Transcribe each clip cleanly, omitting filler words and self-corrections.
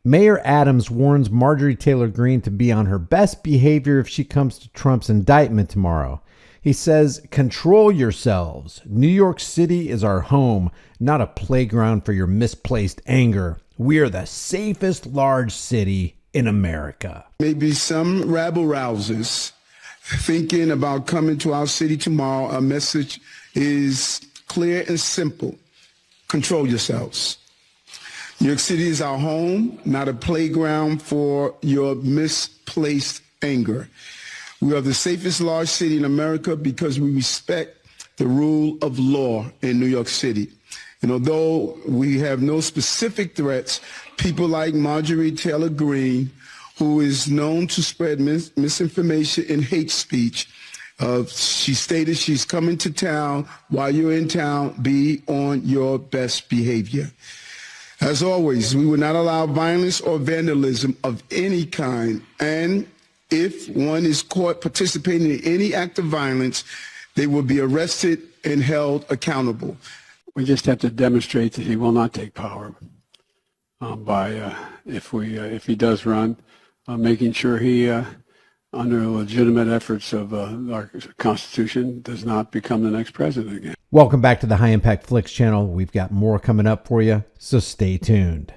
Mayor Adams warns Marjorie Taylor Greene to be on her best behavior if she comes to Trump's indictment tomorrow. He says, "Control yourselves. New York City is our home, not a playground for your misplaced anger. We are the safest large city in America." Maybe some rabble rousers thinking about coming to our city tomorrow. Our message is clear and simple. Control yourselves. New York City is our home, not a playground for your misplaced anger. We are the safest large city in America because we respect the rule of law in New York City. And although we have no specific threats, people like Marjorie Taylor Greene, who is known to spread misinformation and hate speech, she stated she's coming to town. While you're in town, be on your best behavior. As always, we will not allow violence or vandalism of any kind. And if one is caught participating in any act of violence, they will be arrested and held accountable. We just have to demonstrate that he will not take power if he does run, making sure he, under legitimate efforts of our Constitution, does not become the next president again. Welcome back to the High Impact Flicks channel. We've got more coming up for you, so stay tuned.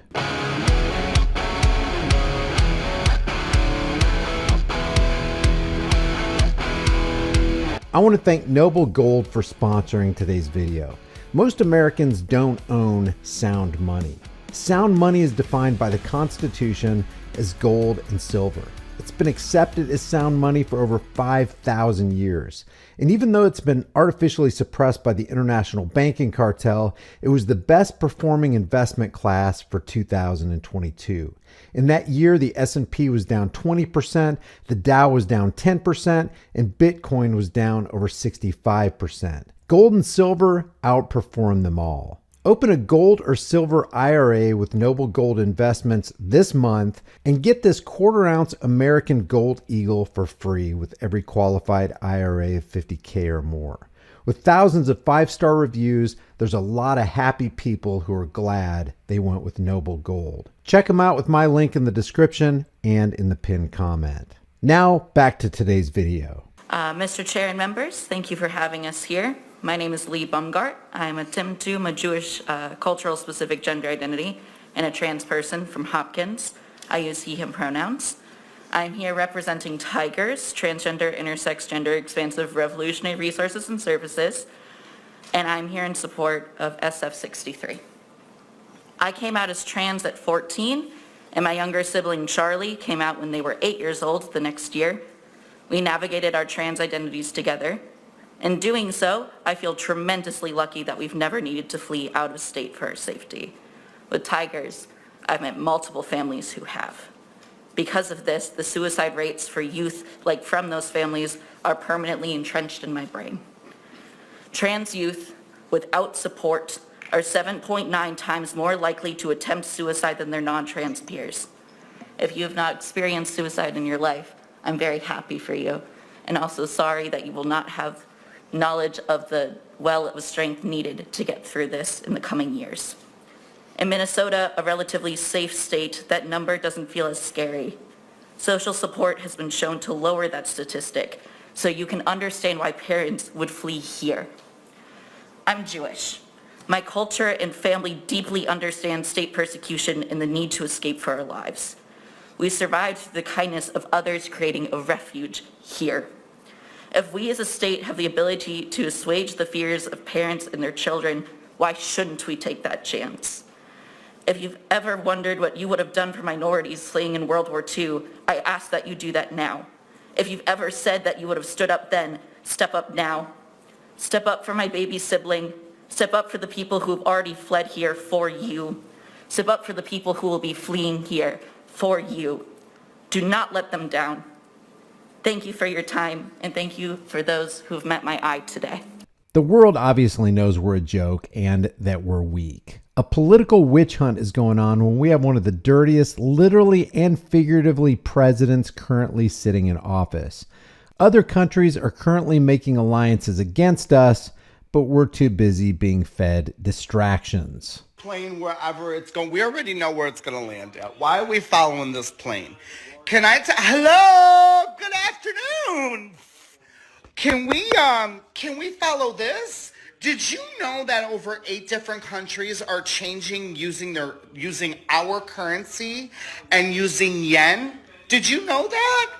I want to thank Noble Gold for sponsoring today's video. Most Americans don't own sound money. Sound money is defined by the Constitution as gold and silver. It's been accepted as sound money for over 5,000 years. And even though it's been artificially suppressed by the international banking cartel, it was the best performing investment class for 2022. In that year, the S&P was down 20%, the Dow was down 10%, and Bitcoin was down over 65%. Gold and silver outperformed them all. Open a gold or silver IRA with Noble Gold Investments this month and get this quarter-ounce American Gold Eagle for free with every qualified IRA of $50K or more. With thousands of 5-star reviews, there's a lot of happy people who are glad they went with Noble Gold. Check them out with my link in the description and in the pinned comment. Now, back to today's video. Mr. Chair and members, thank you for having us here. My name is Lee Bumgart. I'm a Timtum, a Jewish cultural specific gender identity, and a trans person from Hopkins. I use he, him pronouns. I'm here representing Tigers, transgender, intersex, gender, expansive, revolutionary resources and services, and I'm here in support of SF63. I came out as trans at 14, and my younger sibling Charlie came out when they were 8 years old the next year. We navigated our trans identities together. In doing so, I feel tremendously lucky that we've never needed to flee out of state for our safety. With Tigers, I've met multiple families who have. Because of this, the suicide rates for youth, like from those families, are permanently entrenched in my brain. Trans youth without support are 7.9 times more likely to attempt suicide than their non-trans peers. If you have not experienced suicide in your life, I'm very happy for you, and also sorry that you will not have knowledge of the well of strength needed to get through this in the coming years. In Minnesota, a relatively safe state, that number doesn't feel as scary. Social support has been shown to lower that statistic, so you can understand why parents would flee here. I'm Jewish. My culture and family deeply understand state persecution and the need to escape for our lives. We survived through the kindness of others, creating a refuge here. If we as a state have the ability to assuage the fears of parents and their children, why shouldn't we take that chance? If you've ever wondered what you would have done for minorities fleeing in World War II, I ask that you do that now. If you've ever said that you would have stood up then, step up now. Step up for my baby sibling. Step up for the people who have already fled here for you. Step up for the people who will be fleeing here for you. Do not let them down. Thank you for your time, and thank you for those who have met my eye today. The world obviously knows we're a joke and that we're weak. A political witch hunt is going on when we have one of the dirtiest, literally and figuratively, presidents currently sitting in office. Other countries are currently making alliances against us, but we're too busy being fed distractions. plane wherever it's going. We already know where it's going to land at. Why are we following this plane? Hello, good afternoon. Can we follow this? Did you know that over 8 different countries are changing using our currency and using yen? Did you know that?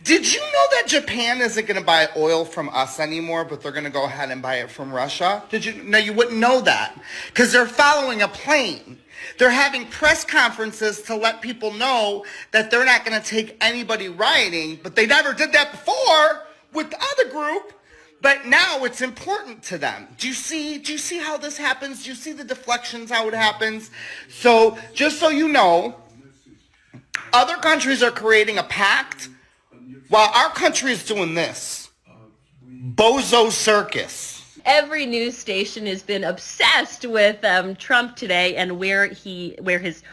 Did you know that Japan isn't going to buy oil from us anymore, but they're going to go ahead and buy it from Russia? Did you? No, you wouldn't know that because they're following a plane. They're having press conferences to let people know that they're not going to take anybody rioting, but they never did that before with the other group. But now it's important to them. Do you see how this happens? Do you see the deflections, how it happens? So just so you know, other countries are creating a pact while our country is doing this. Bozo circus. Every news station has been obsessed with Trump today and where his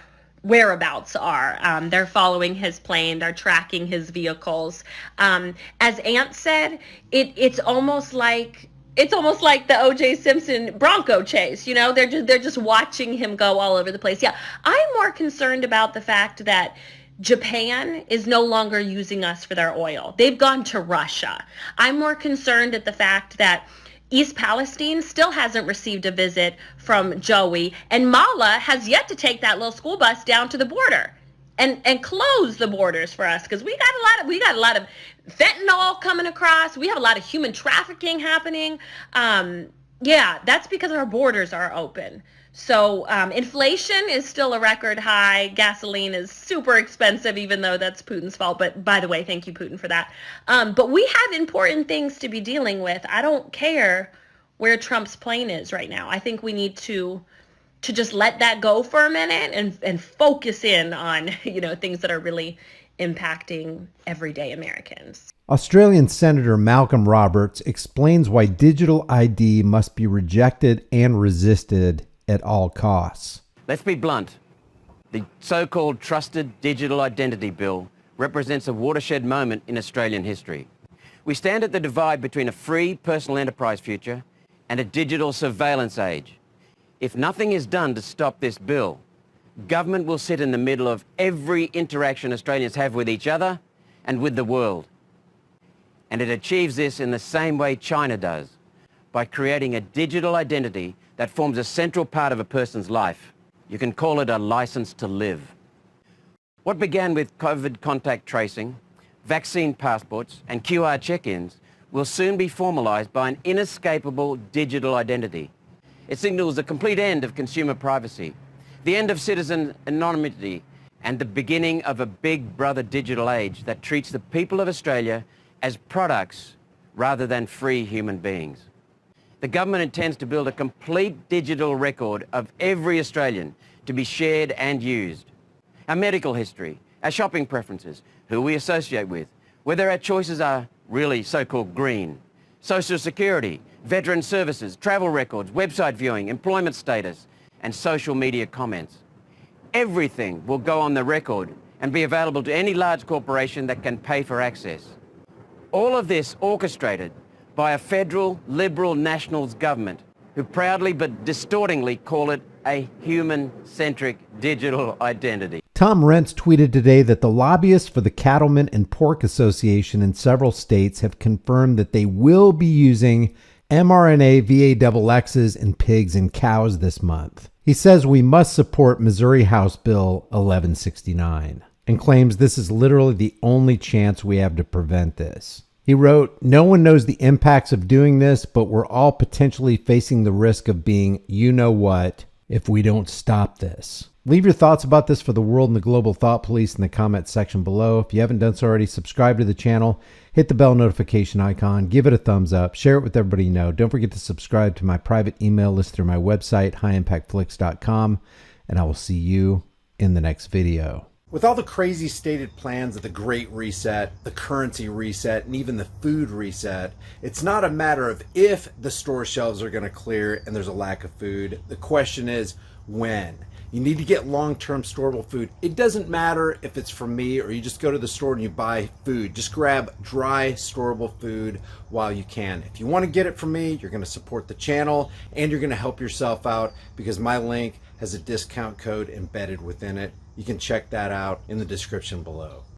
whereabouts are. They're following his plane. They're tracking his vehicles. As Ant said, it's almost like the O.J. Simpson Bronco chase. You know, they're just watching him go all over the place. Yeah, I'm more concerned about the fact that Japan is no longer using us for their oil. They've gone to Russia. I'm more concerned at the fact that East Palestine still hasn't received a visit from Joey, and Mala has yet to take that little school bus down to the border and close the borders for us, because we got a lot of fentanyl coming across. We have a lot of human trafficking happening. Yeah, that's because our borders are open. So inflation is still a record high. Gasoline is super expensive, even though that's Putin's fault. But by the way, thank you, Putin, for that. But we have important things to be dealing with. I don't care where Trump's plane is right now. I think we need to just let that go for a minute and focus in on, things that are really impacting everyday Americans. Australian Senator Malcolm Roberts explains why digital ID must be rejected and resisted at all costs. Let's be blunt. The so-called Trusted Digital Identity Bill represents a watershed moment in Australian history. We stand at the divide between a free personal enterprise future and a digital surveillance age. If nothing is done to stop this bill, government will sit in the middle of every interaction Australians have with each other and with the world. And it achieves this in the same way China does, by creating a digital identity that forms a central part of a person's life. You can call it a license to live. What began with COVID contact tracing, vaccine passports, and QR check-ins will soon be formalized by an inescapable digital identity. It signals the complete end of consumer privacy, the end of citizen anonymity, and the beginning of a big brother digital age that treats the people of Australia as products rather than free human beings. The government intends to build a complete digital record of every Australian to be shared and used. Our medical history, our shopping preferences, who we associate with, whether our choices are really so-called green, social security, veteran services, travel records, website viewing, employment status, and social media comments. Everything will go on the record and be available to any large corporation that can pay for access. All of this orchestrated by a federal Liberal Nationals government who proudly but distortingly call it a human-centric digital identity. Tom Rentz tweeted today that the lobbyists for the Cattlemen and Pork Association in several states have confirmed that they will be using mRNA VAXXs in pigs and cows this month. He says we must support Missouri House Bill 1169 and claims this is literally the only chance we have to prevent this. He wrote, "No one knows the impacts of doing this, but we're all potentially facing the risk of being you-know-what if we don't stop this." Leave your thoughts about this for the world and the global thought police in the comments section below. If you haven't done so already, subscribe to the channel, hit the bell notification icon, give it a thumbs up, share it with everybody you know. Don't forget to subscribe to my private email list through my website, highimpactflix.com, and I will see you in the next video. With all the crazy stated plans of the Great Reset, the currency reset, and even the food reset, it's not a matter of if the store shelves are going to clear and there's a lack of food. The question is when. You need to get long-term storable food. It doesn't matter if it's from me or you just go to the store and you buy food. Just grab dry, storable food while you can. If you want to get it from me, you're going to support the channel and you're going to help yourself out because my link has a discount code embedded within it. You can check that out in the description below.